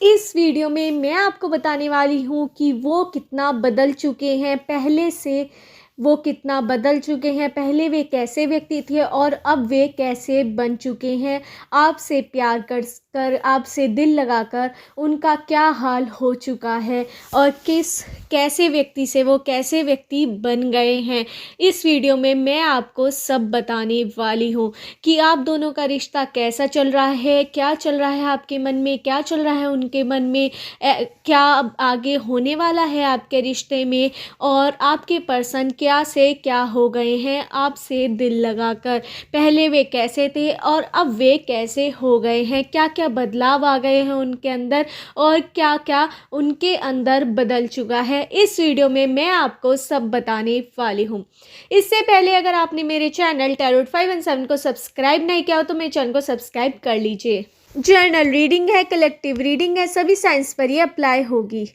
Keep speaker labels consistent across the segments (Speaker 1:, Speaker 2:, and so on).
Speaker 1: इस वीडियो में मैं आपको बताने वाली हूँ कि वो कितना बदल चुके हैं पहले से। वो कितना बदल चुके हैं, पहले वे कैसे व्यक्ति थे और अब वे कैसे बन चुके हैं। आपसे प्यार कर आपसे दिल लगाकर उनका क्या हाल हो चुका है और कैसे व्यक्ति से वो कैसे व्यक्ति बन गए हैं। इस वीडियो में मैं आपको सब बताने वाली हूँ कि आप दोनों का रिश्ता कैसा चल रहा है, क्या चल रहा है आपके मन में, क्या चल रहा है उनके मन में, क्या आगे होने वाला है आपके रिश्ते में, और आपके पर्सन क्या से क्या हो गए हैं आपसे दिल लगाकर। पहले वे कैसे थे और अब वे कैसे हो गए हैं, क्या क्या बदलाव आ गए हैं उनके अंदर और क्या क्या उनके अंदर बदल चुका है। इस वीडियो में मैं आपको सब बताने वाली हूँ। इससे पहले अगर आपने मेरे चैनल टैरोट 517 को सब्सक्राइब नहीं किया हो तो मेरे चैनल को सब्सक्राइब कर लीजिए। जर्नल रीडिंग है, कलेक्टिव रीडिंग है, सभी साइंस पर ये अप्लाई होगी।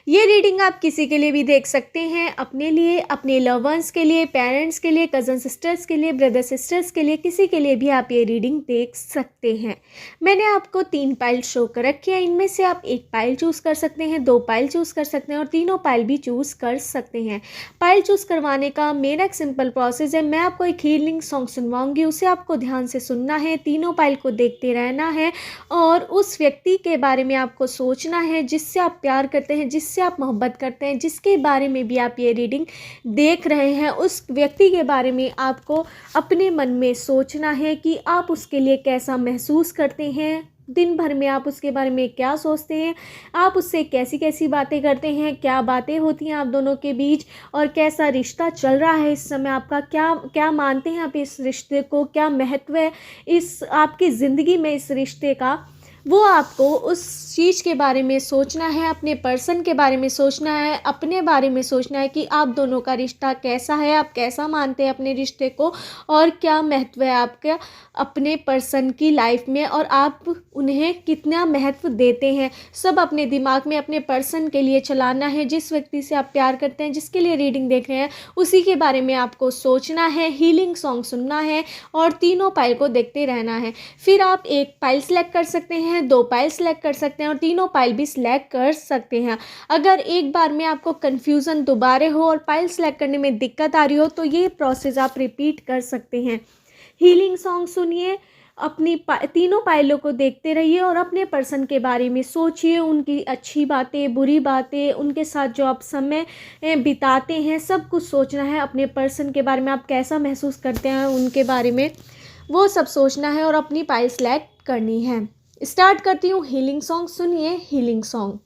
Speaker 1: ये रीडिंग आप किसी के लिए भी देख सकते हैं, अपने लिए, अपने लव वंस के लिए, पेरेंट्स के लिए, कज़न सिस्टर्स के लिए, ब्रदर सिस्टर्स के लिए, किसी के लिए भी आप ये रीडिंग देख सकते हैं। मैंने आपको 3 पाइल शो कर रखी है, इनमें से आप 1 पाइल चूज़ कर सकते हैं, 2 पाइल चूज़ कर सकते हैं और तीनों पाइल भी चूज़ कर सकते हैं। पाइल चूज़ करवाने का मेरा एक सिंपल प्रोसेस है। मैं आपको एक हीलिंग सॉन्ग सुनवाऊंगी, उसे आपको ध्यान से सुनना है, तीनों पाइल को देखते रहना है और उस व्यक्ति के बारे में आपको सोचना है जिससे आप प्यार करते हैं, जिससे आप मोहब्बत करते हैं, जिसके बारे में भी आप ये रीडिंग देख रहे हैं। उस व्यक्ति के बारे में आपको अपने मन में सोचना है कि आप उसके लिए कैसा महसूस करते हैं, दिन भर में आप उसके बारे में क्या सोचते हैं, आप उससे कैसी कैसी बातें करते हैं, क्या बातें होती हैं आप दोनों के बीच और कैसा रिश्ता चल रहा है इस समय आपका, क्या क्या मानते हैं आप इस रिश्ते को, क्या महत्व है इस आपकी ज़िंदगी में इस रिश्ते का। वो आपको उस चीज़ के बारे में सोचना है, अपने पर्सन के बारे में सोचना है, अपने बारे में सोचना है कि आप दोनों का रिश्ता कैसा है, आप कैसा मानते हैं अपने रिश्ते को और क्या महत्व है आपका अपने पर्सन की लाइफ में और आप उन्हें कितना महत्व देते हैं। सब अपने दिमाग में अपने पर्सन के लिए चलाना है, जिस व्यक्ति से आप प्यार करते हैं, जिसके लिए रीडिंग देख रहे हैं, उसी के बारे में आपको सोचना है, हीलिंग सॉन्ग सुनना है और तीनों पाइल को देखते रहना है। फिर आप 1 पाइल सेलेक्ट कर सकते हैं, 2 पाइल सेलेक्ट कर सकते हैं और तीनों पाइल भी सिलेक्ट कर सकते हैं। अगर एक बार में आपको कन्फ्यूज़न दोबारा हो और पाइल सेलेक्ट करने में दिक्कत आ रही हो तो ये प्रोसेस आप रिपीट कर सकते हैं। हीलिंग सॉन्ग सुनिए, अपनी तीनों पाइलों को देखते रहिए और अपने पर्सन के बारे में सोचिए, उनकी अच्छी बातें, बुरी बातें, उनके साथ जो आप समय बिताते हैं, सब कुछ सोचना है। अपने पर्सन के बारे में आप कैसा महसूस करते हैं उनके बारे में, वो सब सोचना है और अपनी पाइल सेलेक्ट करनी है। स्टार्ट करती हूँ हीलिंग सॉन्ग। सुनिए हीलिंग सॉन्ग।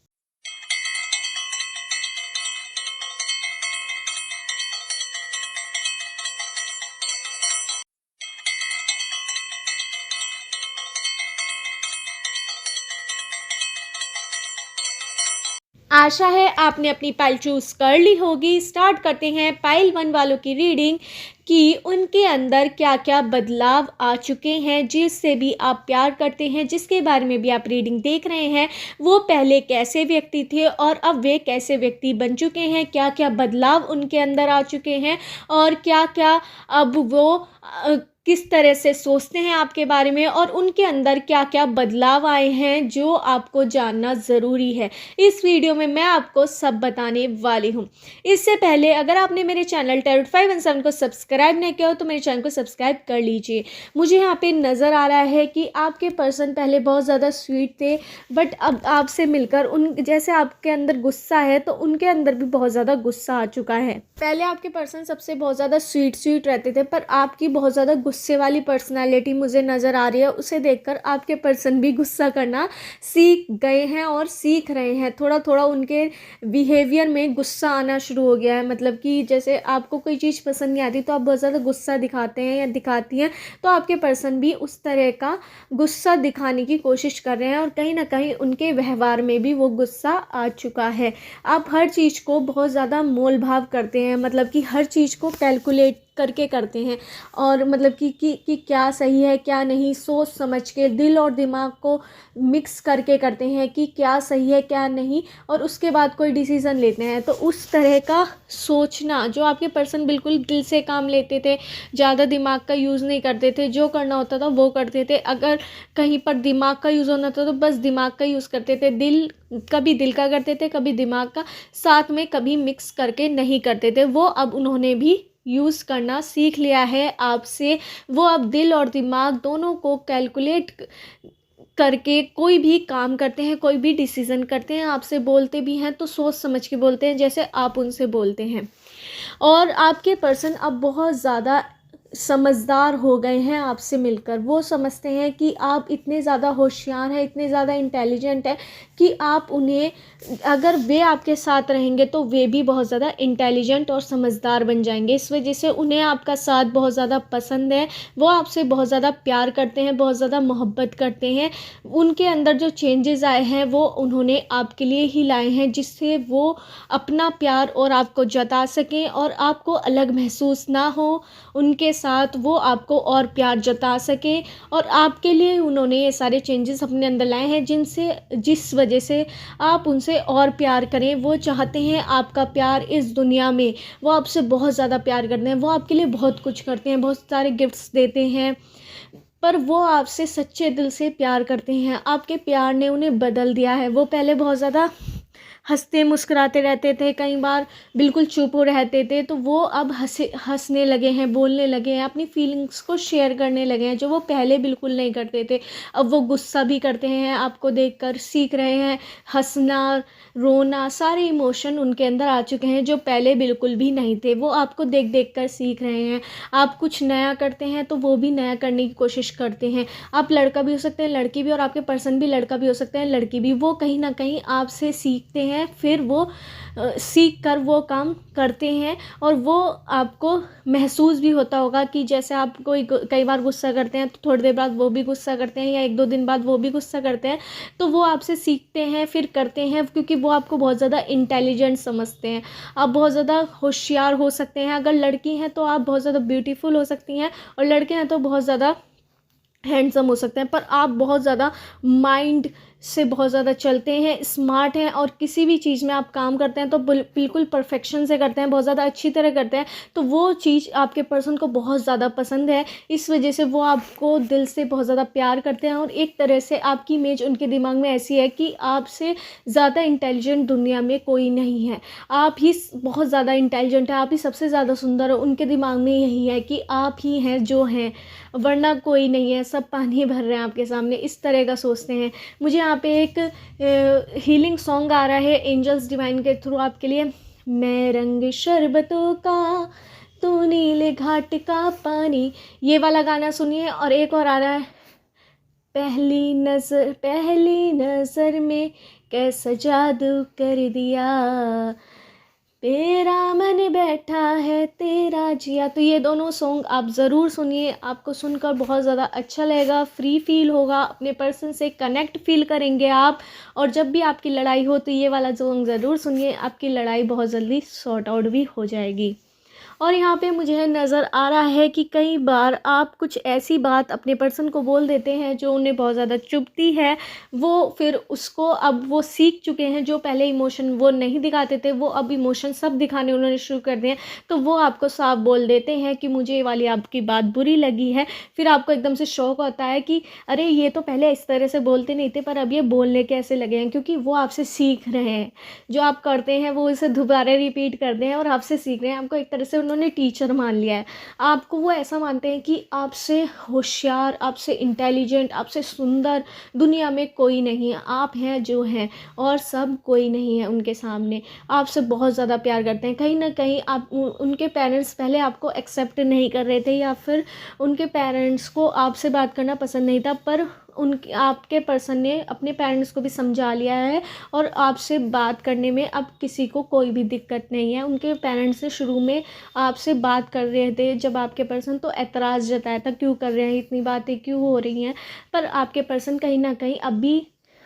Speaker 1: आशा है आपने अपनी पाइल चूज़ कर ली होगी। स्टार्ट करते हैं पाइल 1 वालों की रीडिंग कि उनके अंदर क्या क्या बदलाव आ चुके हैं, जिससे भी आप प्यार करते हैं, जिसके बारे में भी आप रीडिंग देख रहे हैं, वो पहले कैसे व्यक्ति थे और अब वे कैसे व्यक्ति बन चुके हैं, क्या क्या बदलाव उनके अंदर आ चुके हैं और क्या क्या अब वो किस तरह से सोचते हैं आपके बारे में और उनके अंदर क्या क्या बदलाव आए हैं जो आपको जानना ज़रूरी है। इस वीडियो में मैं आपको सब बताने वाली हूँ। इससे पहले अगर आपने मेरे चैनल टैरोट 517 को सब्सक्राइब नहीं किया हो तो मेरे चैनल को सब्सक्राइब कर लीजिए। मुझे यहाँ पे नज़र आ रहा है कि आपके पर्सन पहले बहुत ज़्यादा स्वीट थे, बट अब आपसे मिलकर उन जैसे आपके अंदर गुस्सा है तो उनके अंदर भी बहुत ज़्यादा गुस्सा आ चुका है। पहले आपके पर्सन सबसे बहुत ज़्यादा स्वीट रहते थे, पर आपकी बहुत ज़्यादा गुस्से वाली पर्सनालिटी मुझे नज़र आ रही है। उसे देखकर आपके पर्सन भी गुस्सा करना सीख गए हैं और सीख रहे हैं। थोड़ा थोड़ा उनके बिहेवियर में गुस्सा आना शुरू हो गया है। मतलब कि जैसे आपको कोई चीज़ पसंद नहीं आती तो आप बहुत ज़्यादा गुस्सा दिखाते हैं या दिखाती हैं, तो आपके पर्सन भी उस तरह का गुस्सा दिखाने की कोशिश कर रहे हैं और कहीं ना कहीं उनके व्यवहार में भी वो गुस्सा आ चुका है। आप हर चीज़ को बहुत ज़्यादा मोल भाव करते हैं, मतलब कि हर चीज़ को कैलकुलेट करके करते हैं, और मतलब कि क्या सही है क्या नहीं, सोच समझ के दिल और दिमाग को मिक्स करके करते हैं कि क्या सही है क्या नहीं, और उसके बाद कोई डिसीज़न लेते हैं। तो उस तरह का सोचना, जो आपके पर्सन बिल्कुल दिल से काम लेते थे, ज़्यादा दिमाग का यूज़ नहीं करते थे, जो करना होता था वो करते थे, अगर कहीं पर दिमाग का यूज़ होना था तो बस दिमाग का यूज़ करते थे, कभी दिल का करते थे कभी दिमाग का, साथ में कभी मिक्स करके नहीं करते थे। वो अब उन्होंने भी यूज़ करना सीख लिया है आपसे। वो अब दिल और दिमाग दोनों को कैलकुलेट करके कोई भी काम करते हैं, कोई भी डिसीज़न करते हैं, आपसे बोलते भी हैं तो सोच समझ के बोलते हैं, जैसे आप उनसे बोलते हैं। और आपके पर्सन अब बहुत ज़्यादा समझदार हो गए हैं आपसे मिलकर। वो समझते हैं कि आप इतने ज़्यादा होशियार हैं, इतने ज़्यादा इंटेलिजेंट हैं कि आप उन्हें, अगर वे आपके साथ रहेंगे तो वे भी बहुत ज़्यादा इंटेलिजेंट और समझदार बन जाएंगे। इस वजह से उन्हें आपका साथ बहुत ज़्यादा पसंद है। वो आपसे बहुत ज़्यादा प्यार करते हैं, बहुत ज़्यादा मोहब्बत करते हैं। उनके अंदर जो चेंजेस आए हैं वो उन्होंने आपके लिए ही लाए हैं, जिससे वो अपना प्यार और आपको जता सकें और आपको अलग महसूस ना हो। उनके साथ वो आपको और प्यार जता सकें, और आपके लिए उन्होंने ये सारे चेंजेस अपने अंदर लाए हैं जिस वजह से आप उनसे और प्यार करें। वो चाहते हैं आपका प्यार इस दुनिया में, वो आपसे बहुत ज़्यादा प्यार करते हैं, वो आपके लिए बहुत कुछ करते हैं, बहुत सारे गिफ्ट्स देते हैं, पर वो आपसे सच्चे दिल से प्यार करते हैं। आपके प्यार ने उन्हें बदल दिया है। वो पहले बहुत ज़्यादा हंसते मुस्कुराते रहते थे, कई बार बिल्कुल चुप हो रहते थे, तो वो अब हंसने लगे हैं, बोलने लगे हैं, अपनी फीलिंग्स को शेयर करने लगे हैं, जो वो पहले बिल्कुल नहीं करते थे। अब वो गुस्सा भी करते हैं, आपको देखकर सीख रहे हैं, हंसना रोना सारे इमोशन उनके अंदर आ चुके हैं, जो पहले बिल्कुल भी नहीं थे। वो आपको देख देख कर सीख रहे हैं। आप कुछ नया करते हैं तो वो भी नया करने की कोशिश करते हैं। आप लड़का भी हो सकते हैं, लड़की भी, और आपके पर्सन भी लड़का भी हो सकते हैं, लड़की भी। वो कहीं ना कहीं आपसे सीखते हैं, फिर वो सीख कर वो काम करते हैं, और वो आपको महसूस भी होता होगा कि जैसे आप कोई कई बार गुस्सा करते हैं तो थोड़ी देर बाद वो भी गुस्सा करते हैं, या 1-2 दिन बाद वो भी गुस्सा करते हैं, तो वो आपसे सीखते हैं फिर करते हैं, क्योंकि वो आपको बहुत ज़्यादा इंटेलिजेंट समझते हैं। आप बहुत ज़्यादा होशियार हो सकते हैं। अगर लड़की हैं तो आप बहुत ज़्यादा ब्यूटीफुल हो सकती हैं, और लड़के हैं तो बहुत ज़्यादा हैंडसम हो सकते हैं, पर आप बहुत ज़्यादा माइंड से बहुत ज़्यादा चलते हैं, स्मार्ट हैं, और किसी भी चीज़ में आप काम करते हैं तो बिल्कुल परफेक्शन से करते हैं, बहुत ज़्यादा अच्छी तरह करते हैं। तो वो चीज़ आपके पर्सन को बहुत ज़्यादा पसंद है। इस वजह से वो आपको दिल से बहुत ज़्यादा प्यार करते हैं, और एक तरह से आपकी इमेज उनके दिमाग में ऐसी है कि आपसे ज़्यादा इंटेलिजेंट दुनिया में कोई नहीं है। आप ही बहुत ज़्यादा इंटेलिजेंट है, आप ही सबसे ज़्यादा सुंदर हो। उनके दिमाग में यही है कि आप ही हैं जो हैं, वरना कोई नहीं है, सब पानी भर रहे हैं आपके सामने, इस तरह का सोचते हैं। मुझे यहाँ पे एक हीलिंग सॉन्ग आ रहा है एंजल्स डिवाइन के थ्रू आपके लिए। मैं रंग शरबतों का, तू नीले घाट का पानी, ये वाला गाना सुनिए। और एक और आ रहा है, पहली नज़र में कैसा जादू कर दिया, तेरा मन बैठा है तेरा जिया। तो ये दोनों सॉन्ग आप ज़रूर सुनिए, आपको सुनकर बहुत ज़्यादा अच्छा लगेगा, फ्री फील होगा, अपने पर्सन से कनेक्ट फील करेंगे आप। और जब भी आपकी लड़ाई हो तो ये वाला सॉन्ग ज़रूर सुनिए, आपकी लड़ाई बहुत जल्दी सॉर्ट आउट भी हो जाएगी। और यहाँ पे मुझे नज़र आ रहा है कि कई बार आप कुछ ऐसी बात अपने पर्सन को बोल देते हैं जो उन्हें बहुत ज़्यादा चुभती है। वो फिर उसको अब वो सीख चुके हैं, जो पहले इमोशन वो नहीं दिखाते थे, वो अब इमोशन सब दिखाने उन्होंने शुरू कर दिए हैं। तो वो आपको साफ बोल देते हैं कि मुझे ये वाली आपकी बात बुरी लगी है। फिर आपको एकदम से शौक होता है कि अरे ये तो पहले इस तरह से बोलते नहीं थे, पर अब ये बोलने कैसे लगे हैं, क्योंकि वो आपसे सीख रहे हैं। जो आप करते हैं वो इसे दोबारा रिपीट करते हैं और आपसे सीख रहे हैं। आपको एक तरह से उन्होंने टीचर मान लिया है। आपको वो ऐसा मानते हैं कि आपसे होशियार, आपसे इंटेलिजेंट, आपसे सुंदर दुनिया में कोई नहीं है। आप हैं जो हैं, और सब कोई नहीं है उनके सामने। आपसे बहुत ज़्यादा प्यार करते हैं। कहीं ना कहीं आप उनके पेरेंट्स पहले आपको एक्सेप्ट नहीं कर रहे थे, या फिर उनके पेरेंट्स को आपसे बात करना पसंद नहीं था, पर उनके आपके पर्सन ने अपने पेरेंट्स को भी समझा लिया है, और आपसे बात करने में अब किसी को कोई भी दिक्कत नहीं है। उनके पेरेंट्स ने शुरू में आपसे बात कर रहे थे जब आपके पर्सन तो एतराज़ जताया था, क्यों कर रहे हैं, इतनी बातें क्यों हो रही हैं, पर आपके पर्सन कहीं ना कहीं अभी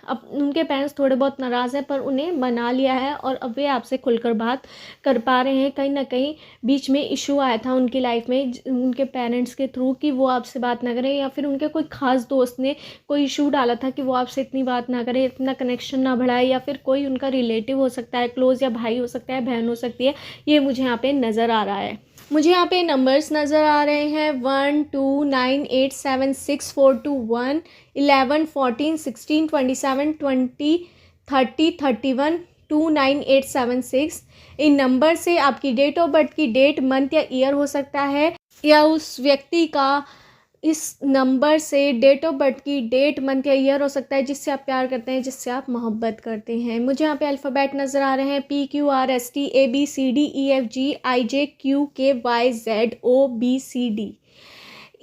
Speaker 1: अब उनके पेरेंट्स थोड़े बहुत नाराज़ हैं, पर उन्हें मना लिया है और अब वे आपसे खुलकर बात कर पा रहे हैं। कहीं न कहीं बीच में इश्यू आया था उनकी लाइफ़ में उनके पेरेंट्स के थ्रू कि वो आपसे बात ना करें, या फिर उनके कोई ख़ास दोस्त ने कोई इश्यू डाला था कि वो आपसे इतनी बात ना करें, इतना कनेक्शन ना बढ़ाए, या फिर कोई उनका रिलेटिव हो सकता है क्लोज़, या भाई हो सकता है, बहन हो सकती है। ये मुझे यहाँ पे नज़र आ रहा है। मुझे यहाँ पे नंबर्स नज़र आ रहे हैं 1 2 9 8 7 6 4 2 1 11 14 16 27 20 30 31 2 9 8 7 6। इन नंबर से आपकी डेट ऑफ बर्थ की डेट, मंथ या ईयर हो सकता है, या उस व्यक्ति का इस नंबर से डेट ऑफ बर्थ की डेट, मंथ या ईयर हो सकता है जिससे आप प्यार करते हैं, जिससे आप मोहब्बत करते हैं। मुझे यहाँ पे अल्फ़ाबेट नज़र आ रहे हैं PQRSTABCDEFGIJQKYZOBCD।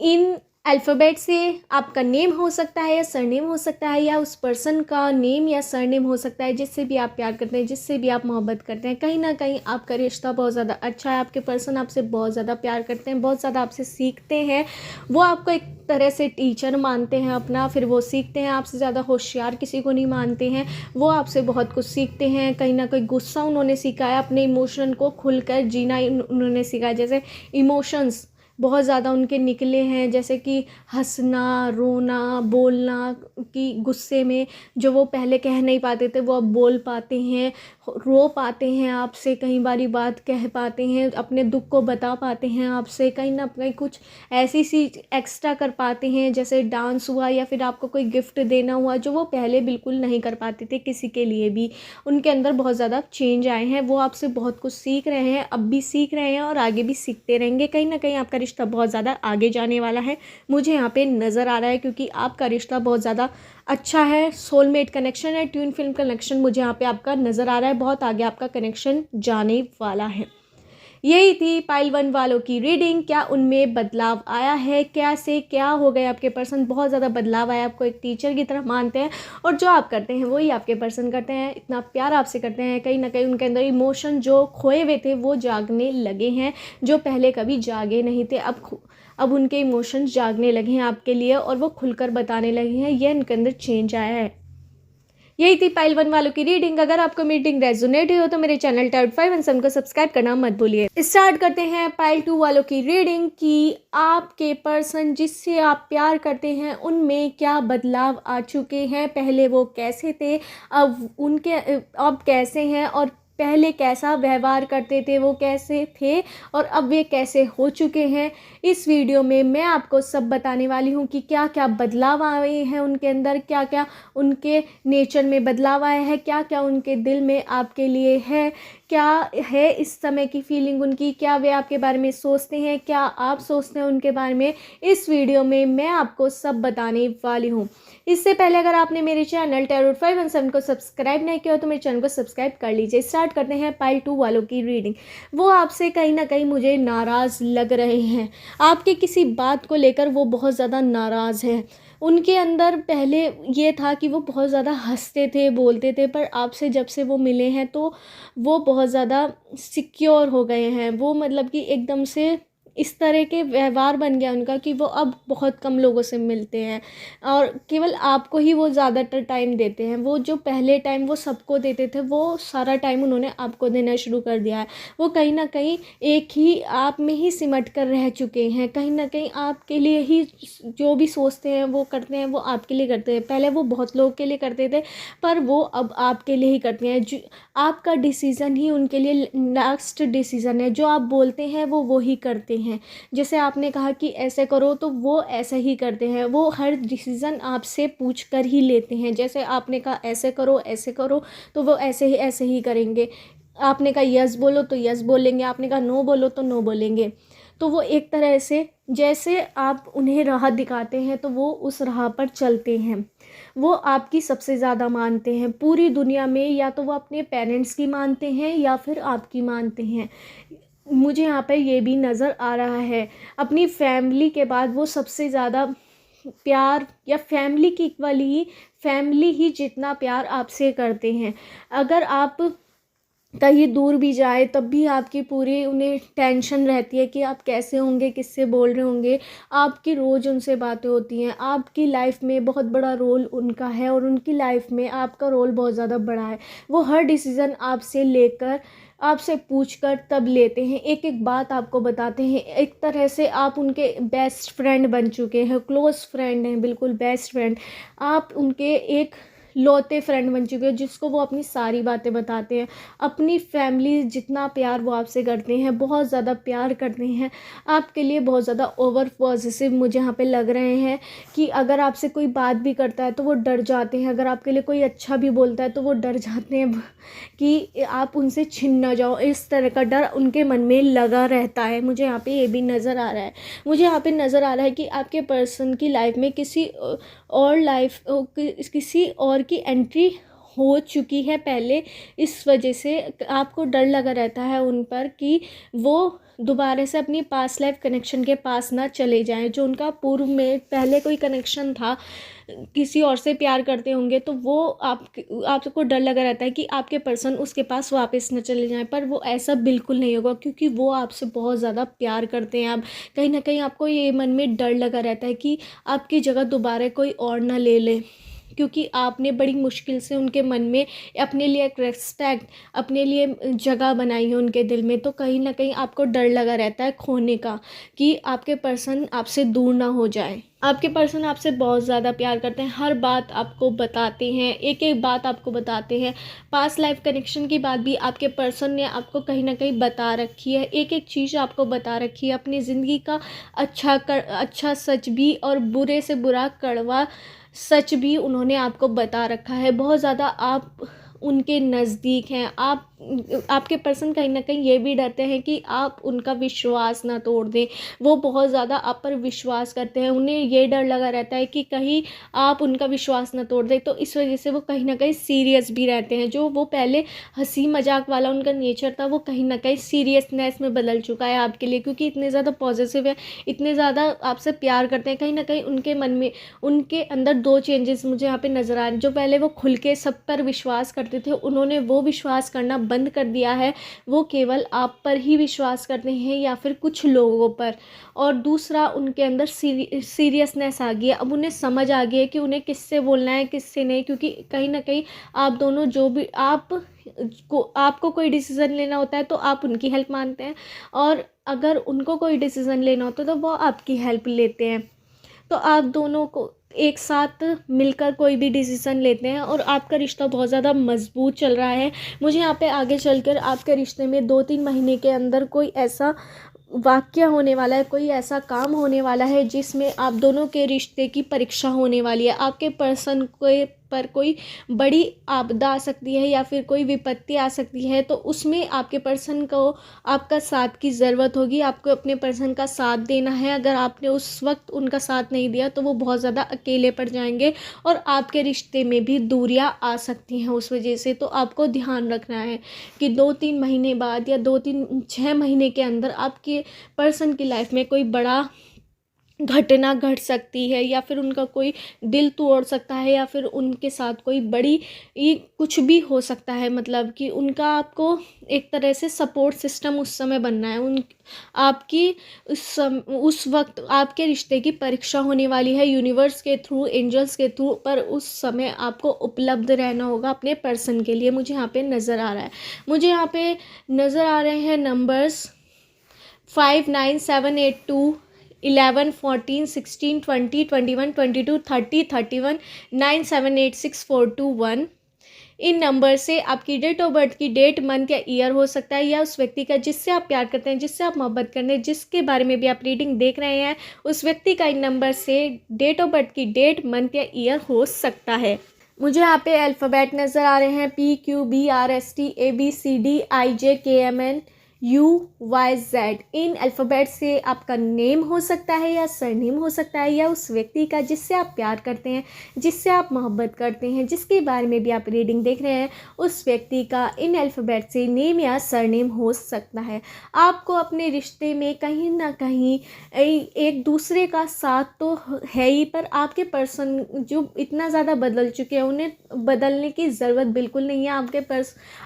Speaker 1: इन अल्फ़ाबेट से आपका नेम हो सकता है या सरनेम हो सकता है, या उस पर्सन का नेम या सरनेम हो सकता है जिससे भी आप प्यार करते हैं, जिससे भी आप मोहब्बत करते हैं। कहीं ना कहीं आपका रिश्ता बहुत ज़्यादा अच्छा है, आपके पर्सन आपसे बहुत ज़्यादा प्यार करते हैं, बहुत ज़्यादा आपसे सीखते हैं। वो आपको एक तरह से टीचर मानते हैं अपना, फिर वो सीखते हैं आपसे, ज़्यादा होशियार किसी को नहीं मानते हैं। वो आपसे बहुत कुछ सीखते हैं। कहीं ना कहीं गुस्सा उन्होंने सीखा है, अपने इमोशन को खुलकर जीना उन्होंने सीखा है। जैसे इमोशंस बहुत ज़्यादा उनके निकले हैं, जैसे कि हंसना, रोना, बोलना, कि गुस्से में जो वो पहले कह नहीं पाते थे वो अब बोल पाते हैं, रो पाते हैं आपसे, कई बारी बात कह पाते हैं, अपने दुख को बता पाते हैं आपसे, कहीं ना कहीं कुछ ऐसी सी एक्स्ट्रा कर पाते हैं, जैसे डांस हुआ या फिर आपको कोई गिफ्ट देना हुआ, जो वो पहले बिल्कुल नहीं कर पाते थे किसी के लिए भी। उनके अंदर बहुत ज़्यादा चेंज आए हैं, वो आपसे बहुत कुछ सीख रहे हैं, अब भी सीख रहे हैं और आगे भी सीखते रहेंगे। कहीं ना कहीं आपका रिश्ता बहुत ज़्यादा आगे जाने वाला है, मुझे यहाँ पे नज़र आ रहा है, क्योंकि आपका रिश्ता बहुत ज़्यादा अच्छा है। सोलमेट कनेक्शन है, ट्विन फिल्म कनेक्शन मुझे यहाँ पे आपका नज़र आ रहा है, बहुत आगे आपका कनेक्शन जाने वाला है। यही थी पाइल 1 वालों की रीडिंग। क्या उनमें बदलाव आया है, क्या से क्या हो गए आपके पर्सन, बहुत ज़्यादा बदलाव आया, आपको एक टीचर की तरह मानते हैं और जो आप करते हैं वही आपके पर्सन करते हैं, इतना प्यार आपसे करते हैं। कहीं ना कहीं उनके अंदर इमोशन जो खोए हुए थे वो जागने लगे हैं, जो पहले कभी जागे नहीं थे, अब उनके इमोशंस जागने लगे हैं आपके लिए और वो खुलकर बताने लगे हैं। ये उनके अंदर चेंज आया है। यही थी पाइल 1 वालों की रीडिंग। अगर आपको मीटिंग रेजोनेट हुई हो तो मेरे चैनल टैरोट 5 एंड सन को सब्सक्राइब करना मत भूलिए। स्टार्ट करते हैं पाइल 2 वालों की रीडिंग कि आपके पर्सन जिससे आप प्यार करते हैं उनमें क्या बदलाव आ चुके हैं, पहले वो कैसे थे, अब कैसे हैं, और पहले कैसा व्यवहार करते थे, वो कैसे थे और अब वे कैसे हो चुके हैं। इस वीडियो में मैं आपको सब बताने वाली हूँ कि क्या क्या बदलाव आए हैं उनके अंदर, क्या क्या उनके नेचर में बदलाव आया है, क्या क्या उनके दिल में आपके लिए है, क्या है इस समय की फीलिंग उनकी, क्या वे आपके बारे में सोचते हैं, क्या आप सोचते हैं उनके बारे में। इस वीडियो में मैं आपको सब बताने वाली हूँ। इससे पहले अगर आपने मेरे चैनल टैरोट 5 एंड 7 को सब्सक्राइब नहीं किया हो तो मेरे चैनल को सब्सक्राइब कर लीजिए। स्टार्ट करते हैं पाइल 2 वालों की रीडिंग। वो आपसे कहीं ना कहीं मुझे नाराज़ लग रहे हैं, आपके किसी बात को लेकर वो बहुत ज़्यादा नाराज़ है। उनके अंदर पहले ये था कि वो बहुत ज़्यादा हंसते थे, बोलते थे, पर आपसे जब से वो मिले हैं तो वो बहुत ज़्यादा सिक्योर हो गए हैं। वो मतलब कि एकदम से इस तरह के व्यवहार बन गया उनका कि वो अब बहुत कम लोगों से मिलते हैं और केवल आपको ही वो ज़्यादातर टाइम देते हैं। वो जो पहले टाइम वो सबको देते थे वो सारा टाइम उन्होंने आपको देना शुरू कर दिया है। वो कहीं ना कहीं एक ही आप में ही सिमट कर रह चुके हैं, कहीं ना कहीं आपके लिए ही जो भी सोचते हैं वो करते हैं, वो आपके लिए करते हैं। पहले वो बहुत लोग के लिए करते थे पर वो अब आपके लिए ही करते हैं। जो आपका डिसीज़न ही उनके लिए लास्ट डिसीज़न है, जो आप बोलते हैं वो वही करते हैं। जैसे आपने कहा कि ऐसे करो तो वो ऐसे ही करते हैं। वो हर डिसीज़न आपसे पूछ कर ही लेते हैं। जैसे आपने कहा ऐसे करो तो वो ऐसे ही करेंगे। आपने कहा यस बोलो तो यस बोलेंगे, आपने कहा नो बोलो तो नो बोलेंगे। तो वो एक तरह से जैसे आप उन्हें राह दिखाते हैं तो वो उस राह पर चलते हैं। वो आपकी सबसे ज़्यादा मानते हैं पूरी दुनिया में, या तो वो अपने पेरेंट्स की मानते हैं या फिर आपकी मानते हैं। मुझे यहाँ पर ये भी नज़र आ रहा है अपनी फैमिली के बाद वो सबसे ज़्यादा प्यार, या फैमिली की इक्वली ही, फैमिली ही जितना प्यार आपसे करते हैं। अगर आप कहीं दूर भी जाए तब भी आपकी पूरी उन्हें टेंशन रहती है कि आप कैसे होंगे, किससे बोल रहे होंगे। आपकी रोज़ उनसे बातें होती हैं, आपकी लाइफ में बहुत बड़ा रोल उनका है और उनकी लाइफ में आपका रोल बहुत ज़्यादा बड़ा है। वो हर डिसीज़न आपसे लेकर, आपसे पूछकर तब लेते हैं, एक एक बात आपको बताते हैं। एक तरह से आप उनके बेस्ट फ्रेंड बन चुके हैं, क्लोज़ फ्रेंड हैं, बिल्कुल बेस्ट फ्रेंड। आप उनके एक लौते फ्रेंड बन चुके हैं जिसको वो अपनी सारी बातें बताते हैं। अपनी फैमिली जितना प्यार वो आपसे करते हैं, बहुत ज़्यादा प्यार करते हैं, आपके लिए बहुत ज़्यादा ओवर पॉसेसिव मुझे यहाँ पे लग रहे हैं कि अगर आपसे कोई बात भी करता है तो वो डर जाते हैं, अगर आपके लिए कोई अच्छा भी बोलता है तो वो डर जाते हैं कि आप उनसे छिन ना जाओ। इस तरह का डर उनके मन में लगा रहता है। मुझे यहाँ पे ये भी नज़र आ रहा है। मुझे यहाँ पे नज़र आ रहा है कि आपके पर्सन की लाइफ में किसी और की एंट्री हो चुकी है पहले। इस वजह से आपको डर लगा रहता है उन पर कि वो दोबारा से अपनी पास्ट लाइफ कनेक्शन के पास ना चले जाएं। जो उनका पूर्व में पहले कोई कनेक्शन था, किसी और से प्यार करते होंगे, तो वो आपको डर लगा रहता है कि आपके पर्सन उसके पास वापस न चले जाएं। पर वो ऐसा बिल्कुल नहीं होगा, क्योंकि वो आपसे बहुत ज़्यादा प्यार करते हैं। आप कहीं ना कहीं आपको ये मन में डर लगा रहता है कि आपकी जगह दोबारा कोई और ना ले ले, क्योंकि आपने बड़ी मुश्किल से उनके मन में अपने लिए एक रिस्पेक्ट, अपने लिए जगह बनाई है उनके दिल में। तो कहीं ना कहीं आपको डर लगा रहता है खोने का, कि आपके पर्सन आपसे दूर ना हो जाए। आपके पर्सन आपसे बहुत ज़्यादा प्यार करते हैं, हर बात आपको बताते हैं, एक एक बात आपको बताते हैं। पास्ट लाइफ कनेक्शन की बात भी आपके पर्सन ने आपको कहीं ना कहीं बता रखी है, एक एक चीज़ आपको बता रखी है। अपनी ज़िंदगी का अच्छा सच भी और बुरे से बुरा कड़वा सच भी उन्होंने आपको बता रखा है। बहुत ज़्यादा आप उनके नज़दीक हैं। आपके पर्सन कहीं ना कहीं ये भी डरते हैं कि आप उनका विश्वास ना तोड़ दें। वो बहुत ज़्यादा आप पर विश्वास करते हैं, उन्हें ये डर लगा रहता है कि कहीं आप उनका विश्वास ना तोड़ दें। तो इस वजह से वो कहीं ना कहीं सीरियस भी रहते हैं। जो वो पहले हंसी मजाक वाला उनका नेचर था, वो कहीं ना कहीं सीरियसनेस में बदल चुका है आपके लिए, क्योंकि इतने ज़्यादा पॉजिटिव है, इतने ज़्यादा आपसे प्यार करते हैं। कहीं ना कहीं उनके मन में, उनके अंदर दो चेंजेस मुझे यहाँ पे नज़र आ रहे हैं। जो पहले वो खुल के सब पर विश्वास करते थे, उन्होंने वो विश्वास करना बंद कर दिया है। वो केवल आप पर ही विश्वास करते हैं या फिर कुछ लोगों पर। और दूसरा, उनके अंदर सीरियसनेस आ गई है। अब उन्हें समझ आ गई है कि उन्हें किससे बोलना है, किससे नहीं, क्योंकि कहीं ना कहीं आप दोनों जो भी आपको कोई डिसीज़न लेना होता है तो आप उनकी हेल्प मानते हैं, और अगर उनको कोई डिसीज़न लेना होता है तो वो आपकी हेल्प लेते हैं। तो आप दोनों को एक साथ मिलकर कोई भी डिसीज़न लेते हैं और आपका रिश्ता बहुत ज़्यादा मजबूत चल रहा है। मुझे यहाँ पे आगे चलकर आपके रिश्ते में 2-3 महीने के अंदर कोई ऐसा वाक़या होने वाला है, कोई ऐसा काम होने वाला है जिसमें आप दोनों के रिश्ते की परीक्षा होने वाली है। आपके पर्सन को पर कोई बड़ी आपदा आ सकती है या फिर कोई विपत्ति आ सकती है, तो उसमें आपके पर्सन को आपका साथ की ज़रूरत होगी। आपको अपने पर्सन का साथ देना है। अगर आपने उस वक्त उनका साथ नहीं दिया तो वो बहुत ज़्यादा अकेले पड़ जाएंगे और आपके रिश्ते में भी दूरियां आ सकती हैं उस वजह से। तो आपको ध्यान रखना है कि 2-3 महीने बाद या 2-3-6 महीने के अंदर आपके पर्सन की लाइफ में कोई बड़ा घटना घट सकती है, या फिर उनका कोई दिल तोड़ सकता है, या फिर उनके साथ कोई बड़ी ये कुछ भी हो सकता है। मतलब कि उनका आपको एक तरह से सपोर्ट सिस्टम उस समय बनना है। आपकी उस वक्त आपके रिश्ते की परीक्षा होने वाली है यूनिवर्स के थ्रू, एंजल्स के थ्रू, पर उस समय आपको उपलब्ध रहना होगा अपने पर्सन के लिए। मुझे यहाँ पे नज़र आ रहा है, मुझे यहाँ पे नज़र आ रहे हैं नंबर्स 5, 9, 7, 8, 2, 11, 14, 16, 20, 21, 22, 30, 31, 9, 7, 8, 6, 4, 2, 1। इन नंबर से आपकी डेट ऑफ बर्थ की डेट, मंथ या ईयर हो सकता है, या उस व्यक्ति का जिससे आप प्यार करते हैं, जिससे आप मोहब्बत करते हैं, जिसके बारे में भी आप रीडिंग देख रहे हैं, उस व्यक्ति का इन नंबर से डेट ऑफ बर्थ की डेट, मंथ या ईयर हो सकता है। मुझे यहाँ पे अल्फ़ाबेट नज़र आ रहे हैं, PQBRST ABCD IJKMN UYZ। इन अल्फ़ाबेट से आपका नेम हो सकता है या सरनेम हो सकता है, या उस व्यक्ति का जिससे आप प्यार करते हैं, जिससे आप मोहब्बत करते हैं, जिसके बारे में भी आप रीडिंग देख रहे हैं, उस व्यक्ति का इन अल्फ़ाबेट से नेम या सरनेम हो सकता है। आपको अपने रिश्ते में कहीं ना कहीं एक दूसरे का साथ तो है ही, पर आपके पर्सन जो इतना ज़्यादा बदल चुके हैं, उन्हें बदलने की ज़रूरत बिल्कुल नहीं है।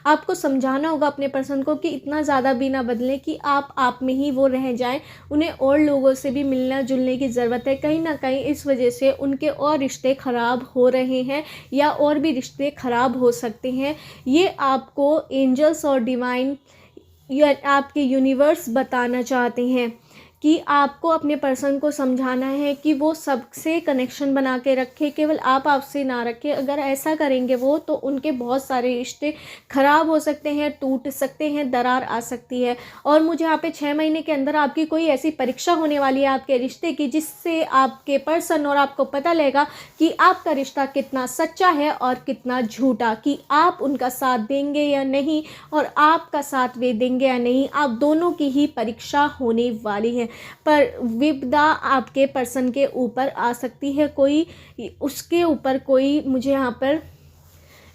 Speaker 1: आपको समझाना होगा अपने पर्सन को कि इतना ज़्यादा भी ना बदलें कि आप में ही वो रह जाएं। उन्हें और लोगों से भी मिलना जुलने की ज़रूरत है। कहीं ना कहीं इस वजह से उनके और रिश्ते ख़राब हो रहे हैं, या और भी रिश्ते ख़राब हो सकते हैं। ये आपको एंजल्स और डिवाइन या आपके यूनिवर्स बताना चाहते हैं कि आपको अपने पर्सन को समझाना है कि वो सबसे कनेक्शन बना के रखे, केवल आपसे ना रखे। अगर ऐसा करेंगे वो, तो उनके बहुत सारे रिश्ते ख़राब हो सकते हैं, टूट सकते हैं, दरार आ सकती है। और मुझे यहाँ पे 6 महीने के अंदर आपकी कोई ऐसी परीक्षा होने वाली है आपके रिश्ते की, जिससे आपके पर्सन और आपको पता लगेगा कि आपका रिश्ता कितना सच्चा है और कितना झूठा, कि आप उनका साथ देंगे या नहीं, और आपका साथ वे देंगे या नहीं। आप दोनों की ही परीक्षा होने वाली है। पर विपदा आपके पर्सन के ऊपर आ सकती है, कोई उसके ऊपर कोई, मुझे यहाँ पर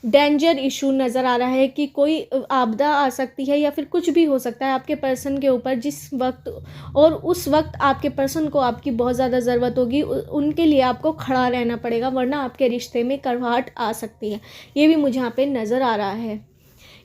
Speaker 1: डेंजर इशू नज़र आ रहा है कि कोई आपदा आ सकती है, या फिर कुछ भी हो सकता है आपके पर्सन के ऊपर जिस वक्त, और उस वक्त आपके पर्सन को आपकी बहुत ज़्यादा ज़रूरत होगी। उनके लिए आपको खड़ा रहना पड़ेगा, वरना आपके रिश्ते में कड़वाहट आ सकती है। ये भी मुझे यहाँ पे नज़र आ रहा है।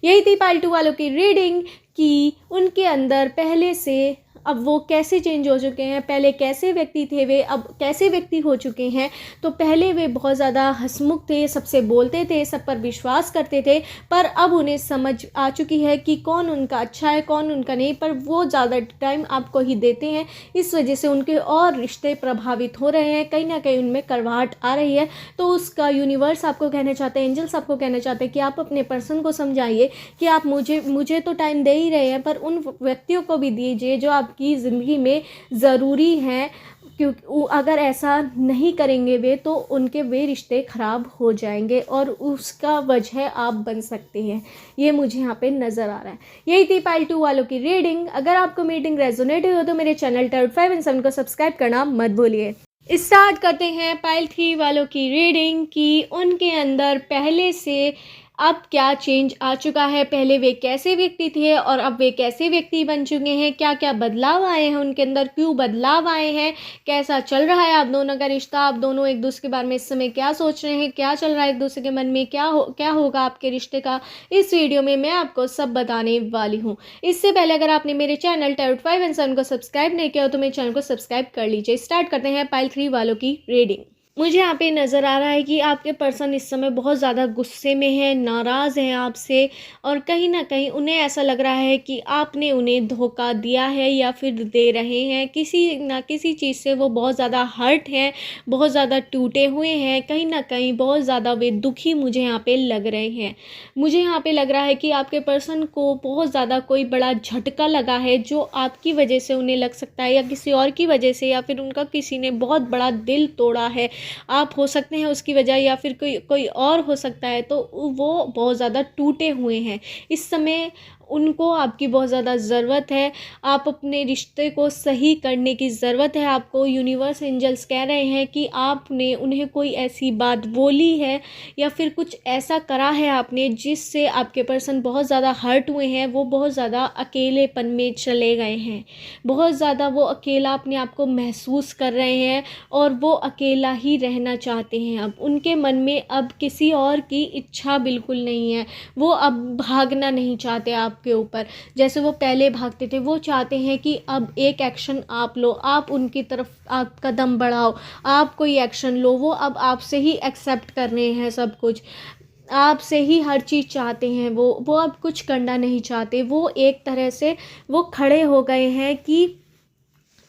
Speaker 1: यही थी पार्ट 2 वालों की रीडिंग, कि उनके अंदर पहले से अब वो कैसे चेंज हो चुके हैं। पहले कैसे व्यक्ति थे वे, अब कैसे व्यक्ति हो चुके हैं। तो पहले वे बहुत ज़्यादा हंसमुख थे, सबसे बोलते थे, सब पर विश्वास करते थे, पर अब उन्हें समझ आ चुकी है कि कौन उनका अच्छा है, कौन उनका नहीं। पर वो ज़्यादा टाइम आपको ही देते हैं, इस वजह से उनके और रिश्ते प्रभावित हो रहे हैं, कहीं ना कहीं उनमें कड़वाहट आ रही है। तो उसका यूनिवर्स आपको कहना चाहते हैं, एंजल्स आपको कहना चाहते हैं कि आप अपने पर्सन को समझाइए कि आप मुझे तो टाइम दे ही रहे हैं, पर उन व्यक्तियों को भी दीजिए जो आपकी ज़िंदगी में ज़रूरी हैं, क्योंकि अगर ऐसा नहीं करेंगे वे, तो उनके वे रिश्ते ख़राब हो जाएंगे, और उसका वजह आप बन सकते हैं। ये मुझे यहाँ पे नज़र आ रहा है। यही थी पार्ट 2 वालों की रीडिंग। अगर आपको मीटिंग रेजोनेट हुई हो तो मेरे चैनल टैरोट 5 एंड 7 को सब्सक्राइब करना मत भूलिए। स्टार्ट करते हैं पाइल 3 वालों की रीडिंग, कि उनके अंदर पहले से अब क्या चेंज आ चुका है। पहले वे कैसे व्यक्ति थे और अब वे कैसे व्यक्ति बन चुके हैं। क्या क्या बदलाव आए हैं उनके अंदर, क्यों बदलाव आए हैं, कैसा चल रहा है आप दोनों का रिश्ता, आप दोनों एक दूसरे के बारे में इस समय क्या सोच रहे हैं, क्या चल रहा है एक दूसरे के मन में, क्या होगा आपके रिश्ते का। इस वीडियो में मैं आपको सब बताने वाली हूँ। इससे पहले अगर आपने मेरे चैनल टैरोट 5 एंड 7 को सब्सक्राइब नहीं किया हो तो मेरे चैनल को सब्सक्राइब कर लीजिए। स्टार्ट करते हैं पाइल 3 वालों की रीडिंग। मुझे यहाँ पे नज़र आ रहा है कि आपके पर्सन इस समय बहुत ज़्यादा गुस्से में है, नाराज़ हैं आपसे, और कहीं ना कहीं उन्हें ऐसा लग रहा है कि आपने उन्हें धोखा दिया है या फिर दे रहे हैं। किसी ना किसी चीज़ से वो बहुत ज़्यादा हर्ट हैं, बहुत ज़्यादा टूटे हुए हैं, कहीं ना कहीं बहुत ज़्यादा वे दुखी मुझे यहाँ पे लग रहे हैं। मुझे यहाँ पे लग रहा है कि आपके पर्सन को बहुत ज़्यादा कोई बड़ा झटका लगा है, जो आपकी वजह से उन्हें लग सकता है, या किसी और की वजह से, या फिर उनका किसी ने बहुत बड़ा दिल तोड़ा है। आप हो सकते हैं उसकी वजह, या फिर कोई और हो सकता है। तो वो बहुत ज़्यादा टूटे हुए हैं इस समय, उनको आपकी बहुत ज़्यादा ज़रूरत है। आप अपने रिश्ते को सही करने की ज़रूरत है आपको। यूनिवर्स एंजल्स कह रहे हैं कि आपने उन्हें कोई ऐसी बात बोली है, या फिर कुछ ऐसा करा है आपने, जिससे आपके पर्सन बहुत ज़्यादा हर्ट हुए हैं। वो बहुत ज़्यादा अकेलेपन में चले गए हैं, बहुत ज़्यादा वो अकेला अपने आप को महसूस कर रहे हैं, और वो अकेला ही रहना चाहते हैं। अब उनके मन में अब किसी और की इच्छा बिल्कुल नहीं है। वो अब भागना नहीं चाहते आपके ऊपर, जैसे वो पहले भागते थे। वो चाहते हैं कि अब एक एक्शन आप लो, आप उनकी तरफ आप कदम बढ़ाओ, आप कोई एक्शन लो। वो अब आपसे ही एक्सेप्ट कर रहे हैं सब कुछ, आपसे ही हर चीज़ चाहते हैं। वो अब कुछ करना नहीं चाहते। वो एक तरह से वो खड़े हो गए हैं कि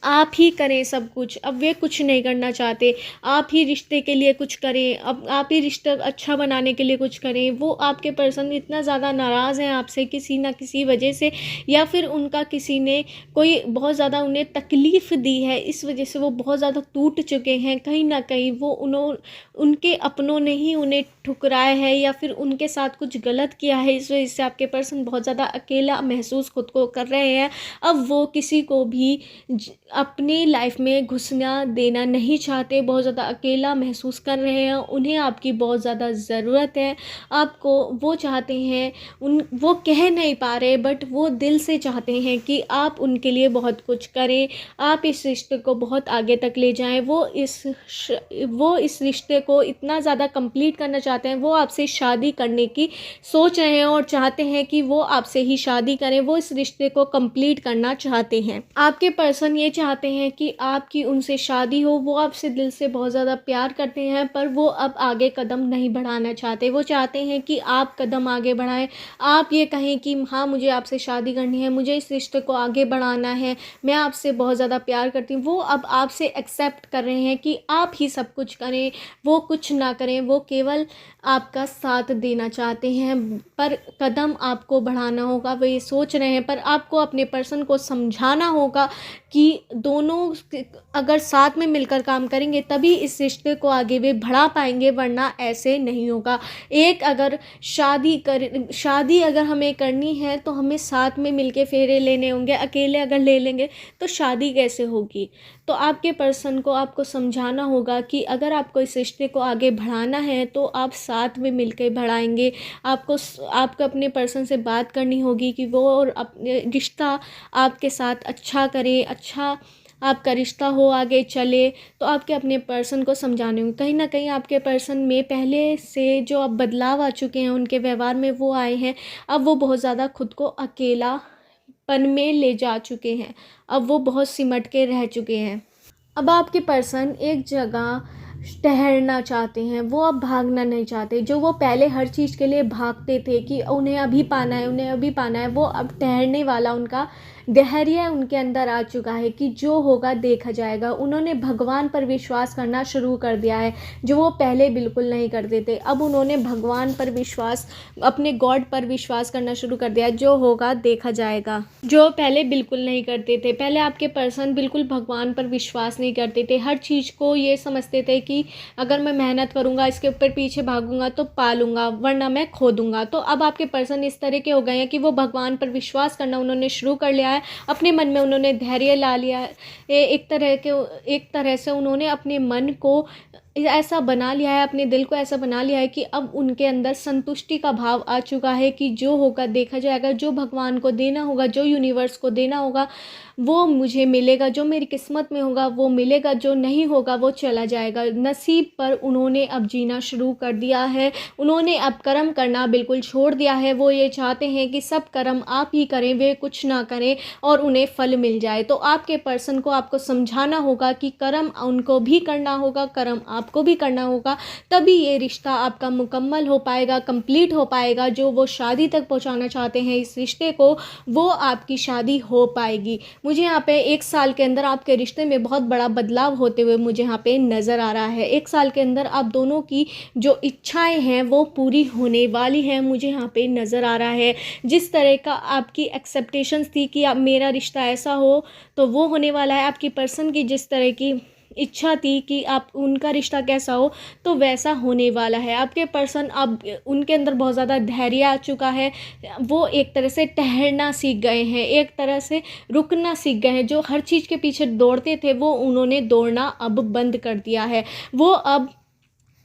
Speaker 1: आप ही करें सब कुछ। अब वे कुछ नहीं करना चाहते, आप ही रिश्ते के लिए कुछ करें, अब आप ही रिश्ता अच्छा बनाने के लिए कुछ करें। वो आपके पर्सन इतना ज़्यादा नाराज़ हैं आपसे किसी ना किसी वजह से, या फिर उनका किसी ने कोई बहुत ज़्यादा उन्हें तकलीफ़ दी है, इस वजह से वो बहुत ज़्यादा टूट चुके हैं। कहीं ना कहीं वो उनके अपनों ने ही उन्हें ठुकराया है, या फिर उनके साथ कुछ गलत किया है, इस वजह से आपके पर्सन बहुत ज़्यादा अकेला महसूस खुद को कर रहे हैं। अब वो किसी को भी अपनी लाइफ में घुसना देना नहीं चाहते, बहुत ज़्यादा अकेला महसूस कर रहे हैं। उन्हें आपकी बहुत ज़्यादा ज़रूरत है, आपको वो चाहते हैं, वो कह नहीं पा रहे, बट वो दिल से चाहते हैं कि आप उनके लिए बहुत कुछ करें, आप इस रिश्ते को बहुत आगे तक ले जाएं। वो इस रिश्ते को इतना ज़्यादा कंप्लीट करना चाहते हैं, वो आपसे शादी करने की सोच रहे हैं और चाहते हैं कि वो आपसे ही शादी करें। वो इस रिश्ते को कंप्लीट करना चाहते हैं। आपके पर्सन ये चाहते हैं कि आपकी उनसे शादी हो। वो आपसे दिल से बहुत ज़्यादा प्यार करते हैं, पर वो अब आगे कदम नहीं बढ़ाना चाहते। वो चाहते हैं कि आप कदम आगे बढ़ाएं, आप ये कहें कि हाँ मुझे आपसे शादी करनी है, मुझे इस रिश्ते को आगे बढ़ाना है, मैं आपसे बहुत ज़्यादा प्यार करती हूँ। वो अब आपसे एक्सेप्ट कर रहे हैं कि आप ही सब कुछ करें, वो कुछ ना करें, वो केवल आपका साथ देना चाहते हैं, पर कदम आपको बढ़ाना होगा। वो ये सोच रहे हैं, पर आपको अपने पर्सन को समझाना होगा कि दोनों अगर साथ में मिलकर काम करेंगे तभी इस रिश्ते को आगे वे बढ़ा पाएंगे, वरना ऐसे नहीं होगा। एक अगर शादी अगर हमें करनी है तो हमें साथ में मिलके फेरे लेने होंगे, अकेले अगर ले लेंगे तो शादी कैसे होगी। तो आपके पर्सन को आपको समझाना होगा कि अगर आपको इस रिश्ते को आगे बढ़ाना है तो आप साथ में मिलकर बढ़ाएंगे। आपको अपने पर्सन से बात करनी होगी कि वो और अपने रिश्ता आपके साथ अच्छा करे, अच्छा आपका रिश्ता हो, आगे चले। तो आपके अपने पर्सन को समझाने होंगे। कहीं ना कहीं आपके पर्सन में पहले से जो अब बदलाव आ चुके हैं उनके व्यवहार में, वो आए हैं। अब वो बहुत ज़्यादा खुद को अकेलापन में ले जा चुके हैं, अब वो बहुत सिमट के रह चुके हैं। अब आपके पर्सन एक जगह ठहरना चाहते हैं, वो अब भागना नहीं चाहते। जो वो पहले हर चीज़ के लिए भागते थे कि उन्हें अभी पाना है, उन्हें अभी पाना है, वो अब ठहरने वाला उनका धैर्य उनके अंदर आ चुका है कि जो होगा देखा जाएगा। उन्होंने भगवान पर विश्वास करना शुरू कर दिया है, जो वो पहले बिल्कुल नहीं करते थे। अब उन्होंने भगवान पर विश्वास, अपने गॉड पर विश्वास करना शुरू कर दिया है, जो होगा देखा जाएगा, जो पहले बिल्कुल नहीं करते थे। पहले आपके पर्सन बिल्कुल भगवान पर विश्वास नहीं करते थे, हर चीज़ को ये समझते थे कि अगर मैं मेहनत करूँगा, इसके ऊपर पीछे भागूंगा तो पालूंगा, वरना मैं खो दूंगा। तो अब आपके पर्सन इस तरह के हो गए हैं कि वो भगवान पर विश्वास करना उन्होंने शुरू कर लिया है, अपने मन में उन्होंने धैर्य ला लिया है। एक तरह से उन्होंने अपने मन को ऐसा बना लिया है, अपने दिल को ऐसा बना लिया है कि अब उनके अंदर संतुष्टि का भाव आ चुका है कि जो होगा देखा जाएगा, जो भगवान को देना होगा, जो यूनिवर्स को देना होगा वो मुझे मिलेगा, जो मेरी किस्मत में होगा वो मिलेगा, जो नहीं होगा वो चला जाएगा। नसीब पर उन्होंने अब जीना शुरू कर दिया है, उन्होंने अब कर्म करना बिल्कुल छोड़ दिया है। वो ये चाहते हैं कि सब कर्म आप ही करें, वे कुछ ना करें और उन्हें फल मिल जाए। तो आपके पर्सन को आपको समझाना होगा कि कर्म उनको भी करना होगा, कर्म आपको भी करना होगा, तभी ये रिश्ता आपका मुकम्मल हो पाएगा, कंप्लीट हो पाएगा। जो वो शादी तक पहुंचाना चाहते हैं इस रिश्ते को, वो आपकी शादी हो पाएगी। मुझे यहाँ पे 1 साल के अंदर आपके रिश्ते में बहुत बड़ा बदलाव होते हुए मुझे यहाँ पे नज़र आ रहा है। 1 साल के अंदर आप दोनों की जो इच्छाएं हैं वो पूरी होने वाली हैं, मुझे यहाँ पे नज़र आ रहा है। जिस तरह का आपकी एक्सेप्टेशंस थी कि अब मेरा रिश्ता ऐसा हो, तो वो होने वाला है। आपकी पर्सन की जिस तरह की इच्छा थी कि आप उनका रिश्ता कैसा हो, तो वैसा होने वाला है। आपके पर्सन अब उनके अंदर बहुत ज़्यादा धैर्य आ चुका है, वो एक तरह से ठहरना सीख गए हैं, एक तरह से रुकना सीख गए हैं। जो हर चीज़ के पीछे दौड़ते थे वो उन्होंने दौड़ना अब बंद कर दिया है। वो अब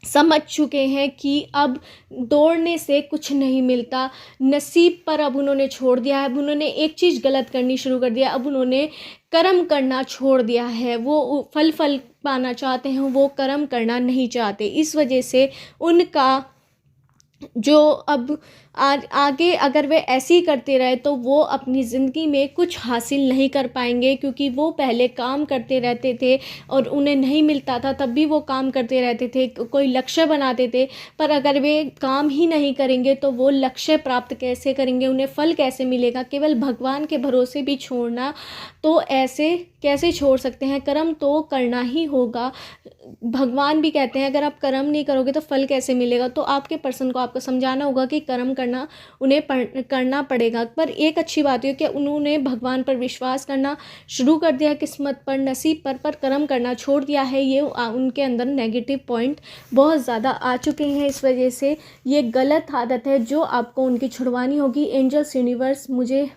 Speaker 1: समझ चुके हैं कि अब दौड़ने से कुछ नहीं मिलता, नसीब पर अब उन्होंने छोड़ दिया है। अब उन्होंने एक चीज़ गलत करनी शुरू कर दिया, अब उन्होंने कर्म करना छोड़ दिया है। वो फल पाना चाहते हैं, वो कर्म करना नहीं चाहते। इस वजह से उनका जो अब आगे अगर वे ऐसे ही करते रहे तो वो अपनी ज़िंदगी में कुछ हासिल नहीं कर पाएंगे, क्योंकि वो पहले काम करते रहते थे और उन्हें नहीं मिलता था तब भी वो काम करते रहते थे, कोई लक्ष्य बनाते थे। पर अगर वे काम ही नहीं करेंगे तो वो लक्ष्य प्राप्त कैसे करेंगे, उन्हें फल कैसे मिलेगा। केवल भगवान के भरोसे भी छोड़ना तो ऐसे कैसे छोड़ सकते हैं, कर्म तो करना ही होगा। भगवान भी कहते हैं अगर आप कर्म नहीं करोगे तो फल कैसे मिलेगा। तो आपके पर्सन को आपको समझाना होगा कि कर्म करना उन्हें करना पड़ेगा। पर एक अच्छी बात है कि उन्होंने भगवान पर विश्वास करना शुरू कर दिया, किस्मत पर, नसीब पर कर्म करना छोड़ दिया है। ये उनके अंदर नेगेटिव पॉइंट बहुत ज़्यादा आ चुके हैं, इस वजह से ये गलत आदत है जो आपको उनकी छुड़वानी होगी। एंजल्स यूनिवर्स मुझे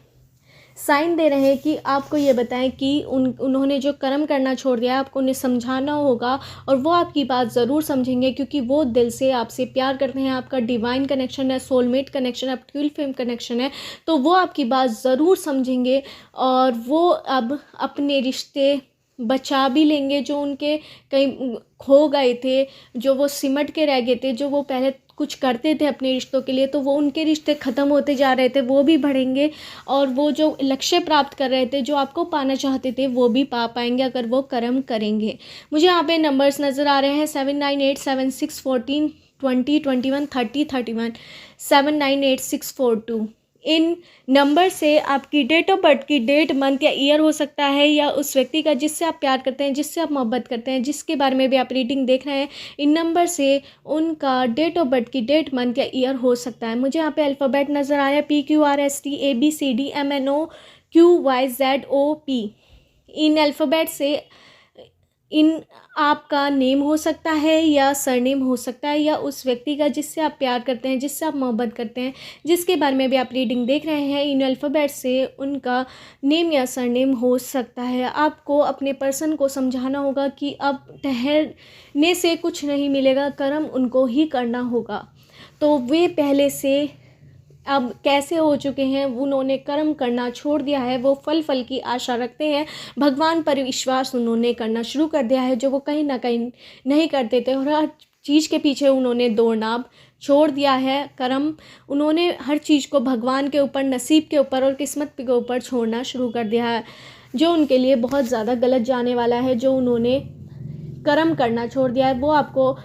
Speaker 1: साइन दे रहे हैं कि आपको ये बताएं कि उन्होंने जो कर्म करना छोड़ दिया है आपको उन्हें समझाना होगा, और वो आपकी बात ज़रूर समझेंगे, क्योंकि वो दिल से आपसे प्यार करते हैं। आपका डिवाइन कनेक्शन है, सोलमेट कनेक्शन है, ट्विन फ्लेम कनेक्शन है। तो वो आपकी बात ज़रूर समझेंगे और वो अब अपने रिश्ते बचा भी लेंगे जो उनके कहीं खो गए थे, जो वो सिमट के रह गए थे, जो वो पहले कुछ करते थे अपने रिश्तों के लिए, तो वो उनके रिश्ते ख़त्म होते जा रहे थे, वो भी बढ़ेंगे। और वो जो लक्ष्य प्राप्त कर रहे थे, जो आपको पाना चाहते थे, वो भी पा पाएंगे अगर वो कर्म करेंगे। मुझे यहाँ पे नंबर्स नज़र आ रहे हैं 798764 20 21 30 31 798642। इन नंबर से आपकी डेट ऑफ बर्थ की डेट, मंथ या ईयर हो सकता है, या उस व्यक्ति का जिससे आप प्यार करते हैं, जिससे आप मोहब्बत करते हैं, जिसके बारे में भी आप रीडिंग देख रहे हैं। इन नंबर से उनका डेट ऑफ बर्थ की डेट, मंथ या ईयर हो सकता है। मुझे यहाँ पे अल्फ़ाबेट नज़र आया PQRSTABCDMNOQYZOP। इन अल्फ़ाबेट से इन आपका नेम हो सकता है या सरनेम हो सकता है, या उस व्यक्ति का जिससे आप प्यार करते हैं, जिससे आप मोहब्बत करते हैं, जिसके बारे में भी आप रीडिंग देख रहे हैं। इन अल्फ़ाबेट से उनका नेम या सरनेम हो सकता है। आपको अपने पर्सन को समझाना होगा कि अब ठहरने से कुछ नहीं मिलेगा, कर्म उनको ही करना होगा। तो वे पहले से अब कैसे हो चुके हैं, उन्होंने कर्म करना छोड़ दिया है, वो फल की आशा रखते हैं। भगवान पर विश्वास उन्होंने करना शुरू कर दिया है, जो वो कहीं ना कहीं नहीं करते थे, और हर चीज़ के पीछे उन्होंने दौड़ना छोड़ दिया है। कर्म उन्होंने हर चीज़ को भगवान के ऊपर, नसीब के ऊपर और किस्मत के ऊपर छोड़ना शुरू कर दिया है, जो उनके लिए बहुत ज़्यादा गलत जाने वाला है। जो उन्होंने कर्म करना छोड़ दिया है, वो आपको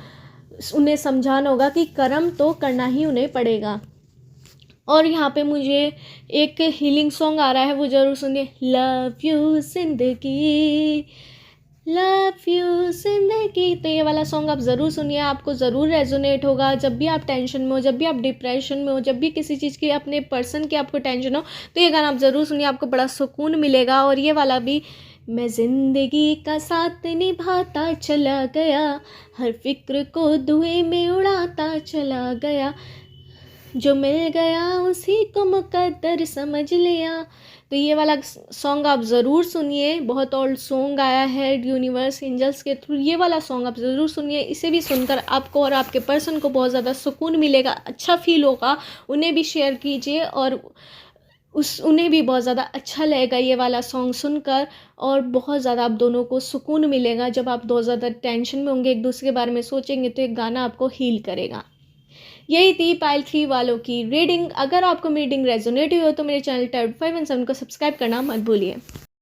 Speaker 1: उन्हें समझाना होगा कि कर्म तो करना ही उन्हें पड़ेगा। और यहाँ पे मुझे एक हीलिंग सॉन्ग आ रहा है, वो ज़रूर सुनिए। लव यू जिंदगी, लव यू जिंदगी। तो ये वाला सॉन्ग आप ज़रूर सुनिए, आपको ज़रूर रेजोनेट होगा। जब भी आप टेंशन में हो, जब भी आप डिप्रेशन में हो, जब भी किसी चीज़ की, अपने पर्सन की आपको टेंशन हो, तो ये गाना आप ज़रूर सुनिए, आपको बड़ा सुकून मिलेगा। और ये वाला भी, मैं ज़िंदगी का साथ निभाता चला गया, हर फिक्र को धुएं में उड़ाता चला गया, जो मिल गया उसी को मुकद्दर समझ लिया। तो ये वाला सॉन्ग आप ज़रूर सुनिए, बहुत ओल्ड सॉन्ग आया है यूनिवर्स एंजल्स के थ्रू। ये वाला सॉन्ग आप ज़रूर सुनिए, इसे भी सुनकर आपको और आपके पर्सन को बहुत ज़्यादा सुकून मिलेगा, अच्छा फील होगा। उन्हें भी शेयर कीजिए और उन्हें भी बहुत ज़्यादा अच्छा लगेगा ये वाला सॉन्ग सुनकर, और बहुत ज़्यादा आप दोनों को सुकून मिलेगा। जब आप बहुत ज़्यादा टेंशन में होंगे, एक दूसरे के बारे में सोचेंगे, तो एक गाना आपको हील करेगा। यही थी पाइल 3 वालों की रीडिंग। अगर आपको मेरी रीडिंग रेजोनेट हुई हो तो मेरे चैनल टैब 5 एंड 7 को सब्सक्राइब करना मत भूलिए।